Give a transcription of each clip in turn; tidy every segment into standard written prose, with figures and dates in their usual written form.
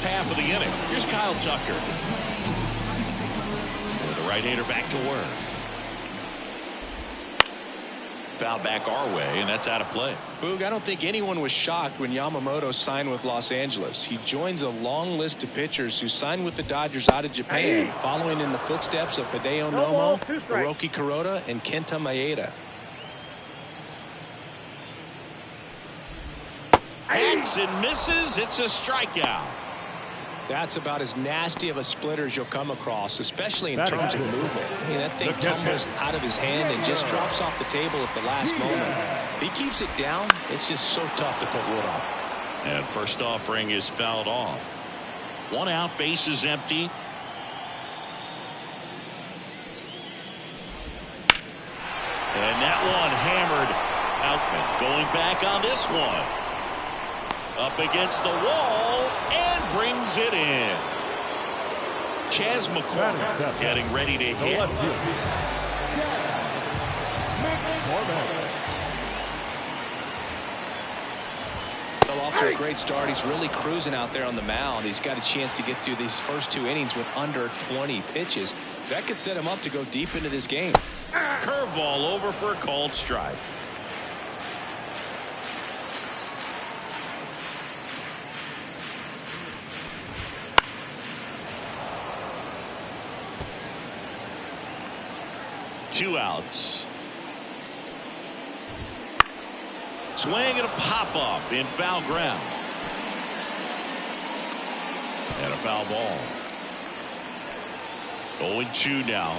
half of the inning. Here's Kyle Tucker. With the right-hander back to work. Foul back our way, and that's out of play. Boog, I don't think anyone was shocked when Yamamoto signed with Los Angeles. He joins a long list of pitchers who signed with the Dodgers out of Japan, following in the footsteps of Hideo Nomo, Hiroki Kuroda, and Kenta Maeda. Hacks and misses. It's a strikeout. That's about as nasty of a splitter as you'll come across, especially in terms of movement. I mean, that thing tumbles out of his hand and just drops off the table at the last moment. If he keeps it down, it's just so tough to put wood on. And first offering is fouled off. 1 out, base is empty. And that one hammered. Outman going back on this one. Up against the wall and brings it in. Chas McCormick getting ready to hit. Well, off to a great start. He's really cruising out there on the mound. He's got a chance to get through these first 2 innings with under 20 pitches. That could set him up to go deep into this game. Curveball over for a called strike. Two outs. Swing and a pop-up in foul ground. And a foul ball. 0-2 now.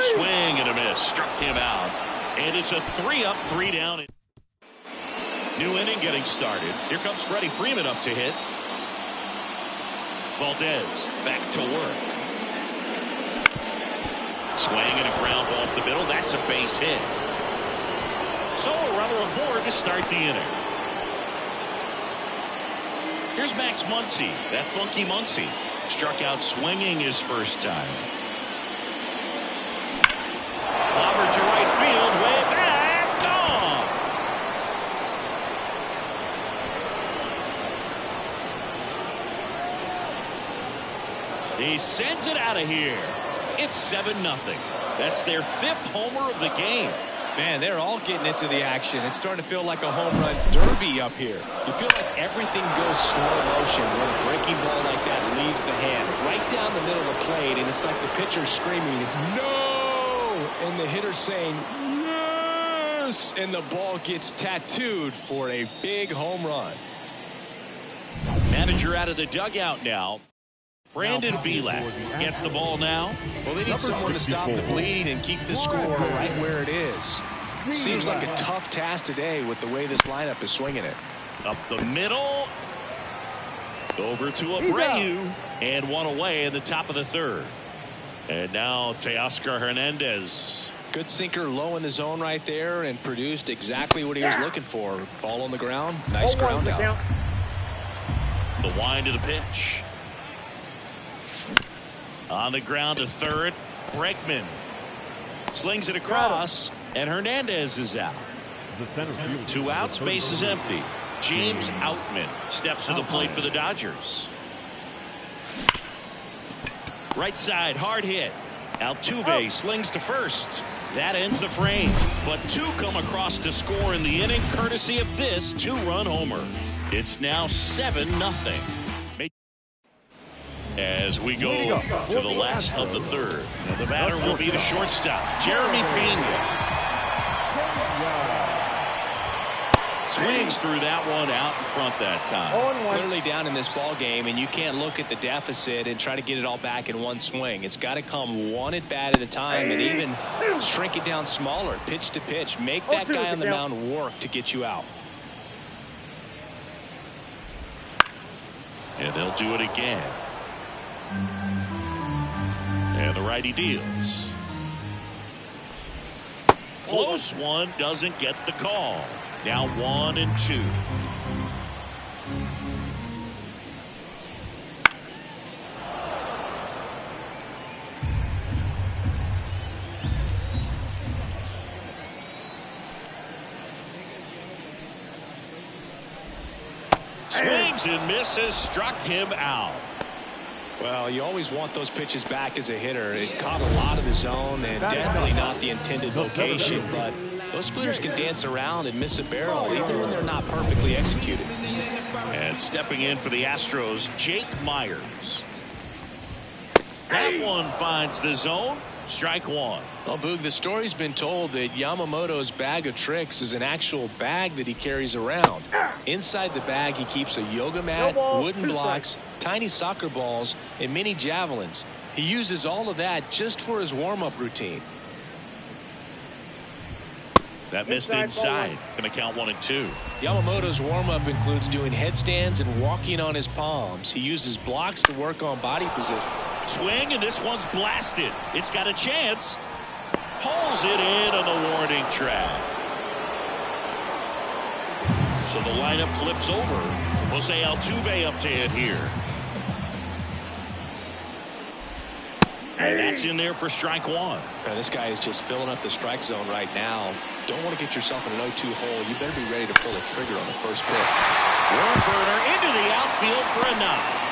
Swing and a miss. Struck him out. And it's a 3-up, 3-down. New inning getting started. Here comes Freddie Freeman up to hit. Valdez back to work. Swing and a ground ball up the middle. That's a base hit. So a runner aboard to start the inning. Here's Max Muncy. That funky Muncy struck out swinging his first time. Clobbered to right field. Way back. Gone. He sends it out of here. It's 7-0. That's their 5th homer of the game. Man, they're all getting into the action. It's starting to feel like a home run derby up here. You feel like everything goes slow motion when a breaking ball like that leaves the hand right down the middle of the plate, and it's like the pitcher screaming, "No!" and the hitter saying, "Yes!" and the ball gets tattooed for a big home run. Manager out of the dugout now. Brandon Belak gets the ball now. Well, they need someone to stop the bleeding and keep the score right where it is. Seems like a tough task today with the way this lineup is swinging it. Up the middle. Over to Abreu. And one away in the top of the 3rd. And now Teoscar Hernandez. Good sinker low in the zone right there and produced exactly what he was looking for. Ball on the ground. Nice ground out. The wind of the pitch. On the ground to 3rd. Bregman slings it across, and Hernandez is out. 2 outs, base is empty. James Outman steps to the plate for the Dodgers. Right side, hard hit. Altuve slings to first. That ends the frame. But 2 come across to score in the inning, courtesy of this 2-run homer. It's now 7-0. As we go to the last of the 3rd. And the batter will be the shortstop, Jeremy Pena. Swings through that one out in front that time. Clearly down in this ball game, and you can't look at the deficit and try to get it all back in one swing. It's got to come one at bat at a time, and even shrink it down smaller, pitch to pitch. Make that guy on the mound work to get you out. And they'll do it again. And the righty deals. Close one, doesn't get the call. Now 1-2. Swings and misses, struck him out. Well, you always want those pitches back as a hitter. It caught a lot of the zone and definitely not the intended location, but those splitters can dance around and miss a barrel even when they're not perfectly executed. And stepping in for the Astros, Jake Myers. That one finds the zone. Strike one. Well, Boog, the story's been told that Yamamoto's bag of tricks is an actual bag that he carries around. Inside the bag, he keeps a yoga mat, wooden blocks, tiny soccer balls, and mini javelins. He uses all of that just for his warm-up routine. That missed inside. Going to count 1 and 2. Yamamoto's warm-up includes doing headstands and walking on his palms. He uses blocks to work on body position. Swing, and this one's blasted. It's got a chance. Pulls it in on the warning track. So the lineup flips over. Jose Altuve up to hit here. And that's in there for strike one. Now, this guy is just filling up the strike zone right now. Don't want to get yourself in an 0-2 hole. You better be ready to pull a trigger on the first pitch. Warm burner into the outfield for a knock.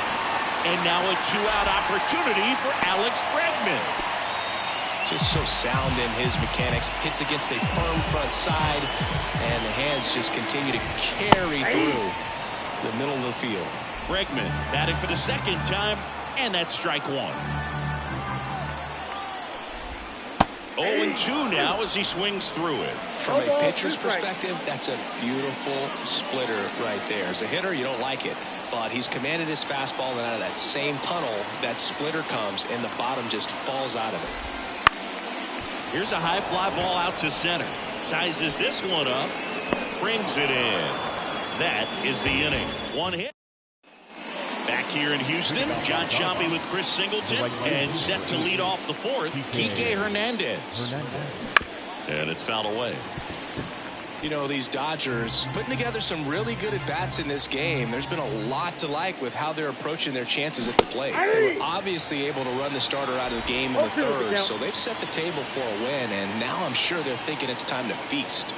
And now a 2-out opportunity for Alex Bregman. Just so sound in his mechanics. Hits against a firm front side. And the hands just continue to carry through the middle of the field. Bregman batting for the second time. And that's strike one. 0-2 now as he swings through it. From a pitcher's perspective, that's a beautiful splitter right there. As a hitter, you don't like it. But he's commanded his fastball, and out of that same tunnel, that splitter comes, and the bottom just falls out of it. Here's a high fly ball out to center. Sizes this one up. Brings it in. That is the inning. One hit. Back here in Houston, John Sciambi with Chris Singleton, and set to lead off the fourth, Kike Hernandez. And it's fouled away. You know, these Dodgers putting together some really good at-bats in this game. There's been a lot to like with how they're approaching their chances at the plate. They were obviously able to run the starter out of the game in the third, so they've set the table for a win, and now I'm sure they're thinking it's time to feast.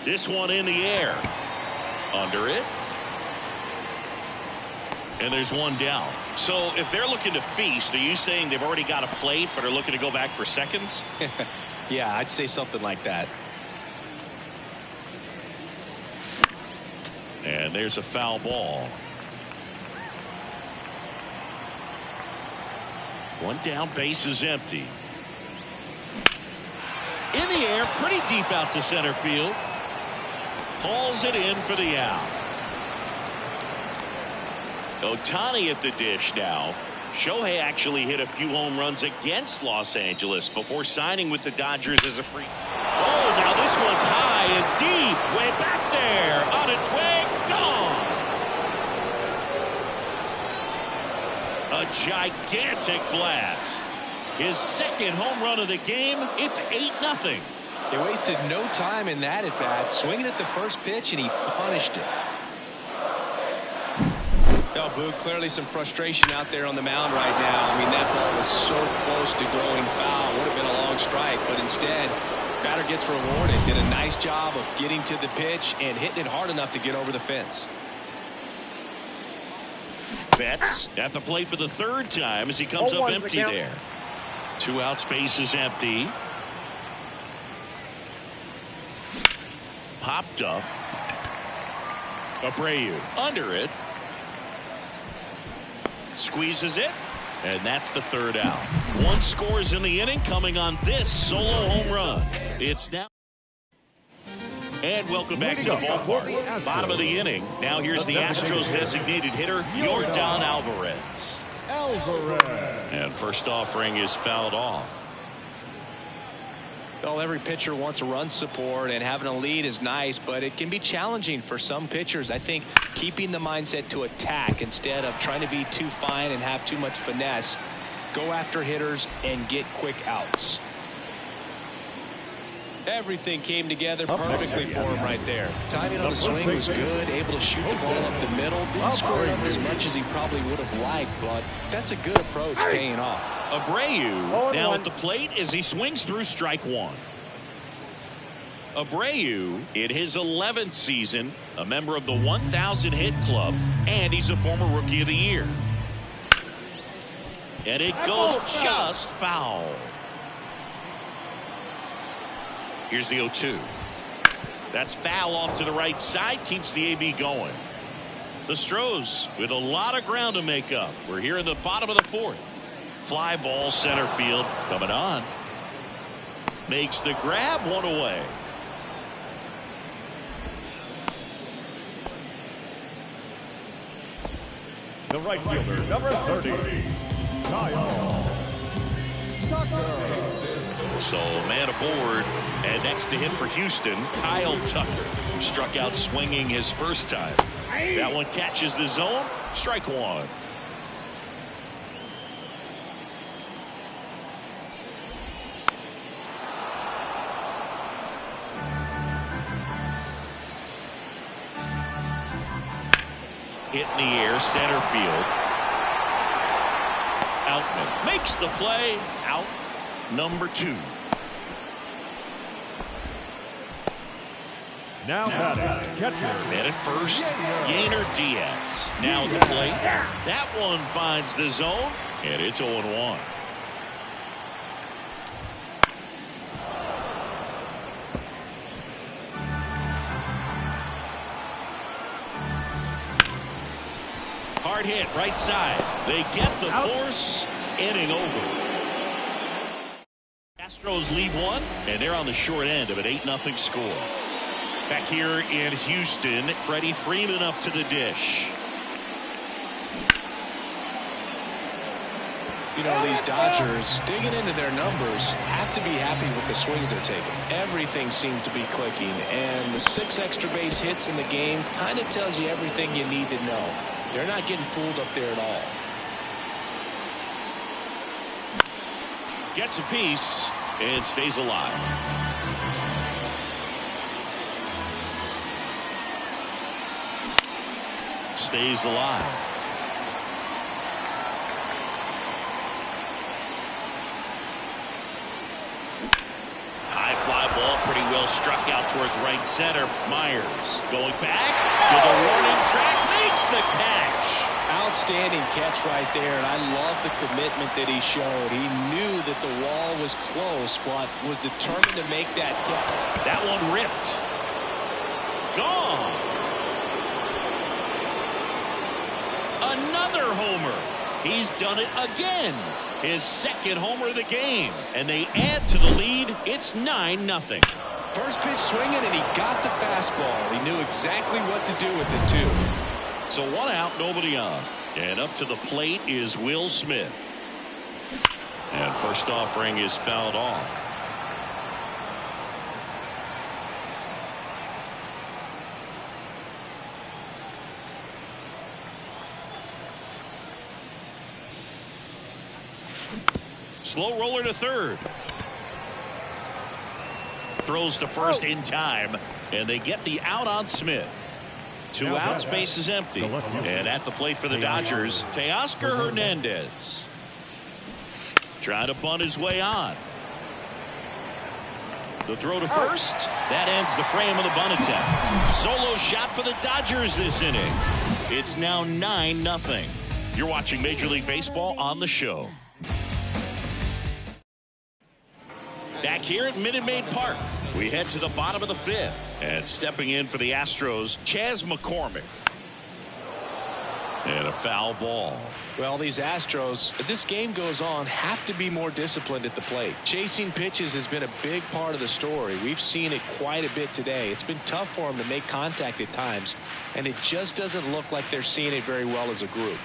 This one in the air. Under it. And there's one down. So if they're looking to feast, are you saying they've already got a plate but are looking to go back for seconds? Yeah, I'd say something like that. And there's a foul ball. One down, base is empty. In the air, pretty deep out to center field. Hauls it in for the out. Ohtani at the dish now. Shohei actually hit a few home runs against Los Angeles before signing with the Dodgers as a free. Oh, now this one's high and deep. Way back there. On its way. Gone. A gigantic blast. His second home run of the game. It's 8-0. They wasted no time in that at bat. Swinging at the first pitch, and he punished it. Oh, Boog, clearly some frustration out there on the mound right now. I mean, that ball was so close to going foul. Would have been a long strike, but instead, batter gets rewarded. Did a nice job of getting to the pitch and hitting it hard enough to get over the fence. Betts at the plate for the third time as he comes up empty there. 2 outs, base is empty. Popped up. Abreu under it. Squeezes it, and that's the third out. One scores in the inning, coming on this solo home run. It's now. And welcome back to the ballpark. Bottom of the inning. Now here's the Astros designated hitter, Yordan Alvarez. And first offering is fouled off. Well, every pitcher wants a run support, and having a lead is nice, but it can be challenging for some pitchers. I think keeping the mindset to attack instead of trying to be too fine and have too much finesse. Go after hitters and get quick outs. Everything came together perfectly for him right there. Timing on the swing was good, able to shoot the ball up the middle. Didn't score him as much as he probably would have liked, but that's a good approach paying off. Abreu now at the plate as he swings through strike one. Abreu, in his 11th season, a member of the 1,000 hit club, and he's a former Rookie of the Year. And it goes just foul. Here's the 0-2. That's foul off to the right side, keeps the AB going. The Astros with a lot of ground to make up. We're here in the bottom of the 4th. Fly ball center field coming on. Makes the grab, one away. The right fielder, number 30, Kyle Tucker. So man aboard, and next to him for Houston, Kyle Tucker, who struck out swinging his first time. That one catches the zone. Strike one. Hit in the air, center field. Outman makes the play. Out number 2. Now batting, catcher. And at first, Yainer Diaz. Now at the plate. That one finds the zone, and it's 0-1. Hard hit, right side. They get the force. Inning over. Astros lead 1, and they're on the short end of an 8-0 score. Back here in Houston, Freddie Freeman up to the dish. You know, these Dodgers, digging into their numbers, have to be happy with the swings they're taking. Everything seems to be clicking, and the 6 extra base hits in the game kind of tells you everything you need to know. They're not getting fooled up there at all. Gets a piece and stays alive. Stays alive. High fly ball, pretty well struck out towards right center. Myers going back to the warning track, makes the catch. Outstanding catch right there, and I love the commitment that he showed. He knew that the wall was close, but was determined to make that catch. That one ripped. Gone. Another homer. He's done it again. His second homer of the game, and they add to the lead. It's 9-0. First pitch swinging, and he got the fastball. He knew exactly what to do with it, too. So 1 out, nobody on. And up to the plate is Will Smith. And first offering is fouled off. Slow roller to third. Throws to first in time, and they get the out on Smith. 2 outs, base is empty. And at the plate for the Dodgers, Teoscar Hernandez. Trying to bunt his way on. The throw to first. That ends the frame of the bunt attempt. Solo shot for the Dodgers this inning. It's now 9-0. You're watching Major League Baseball on the show. Back here at Minute Maid Park, we head to the bottom of the 5th. And stepping in for the Astros, Chas McCormick. And a foul ball. Well, these Astros, as this game goes on, have to be more disciplined at the plate. Chasing pitches has been a big part of the story. We've seen it quite a bit today. It's been tough for them to make contact at times, and it just doesn't look like they're seeing it very well as a group.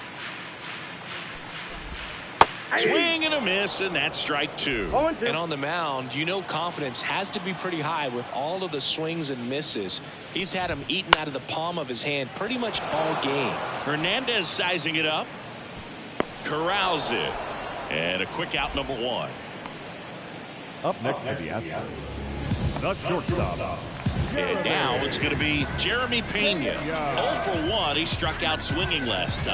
Swing and a miss, and that's strike 2. And on the mound, you know confidence has to be pretty high with all of the swings and misses. He's had them eaten out of the palm of his hand pretty much all game. Hernandez sizing it up. Corrals it. And a quick out, number 1. Up next for the Astros, the shortstop. And now it's going to be Jeremy Pena. 0 for 1. He struck out swinging last time.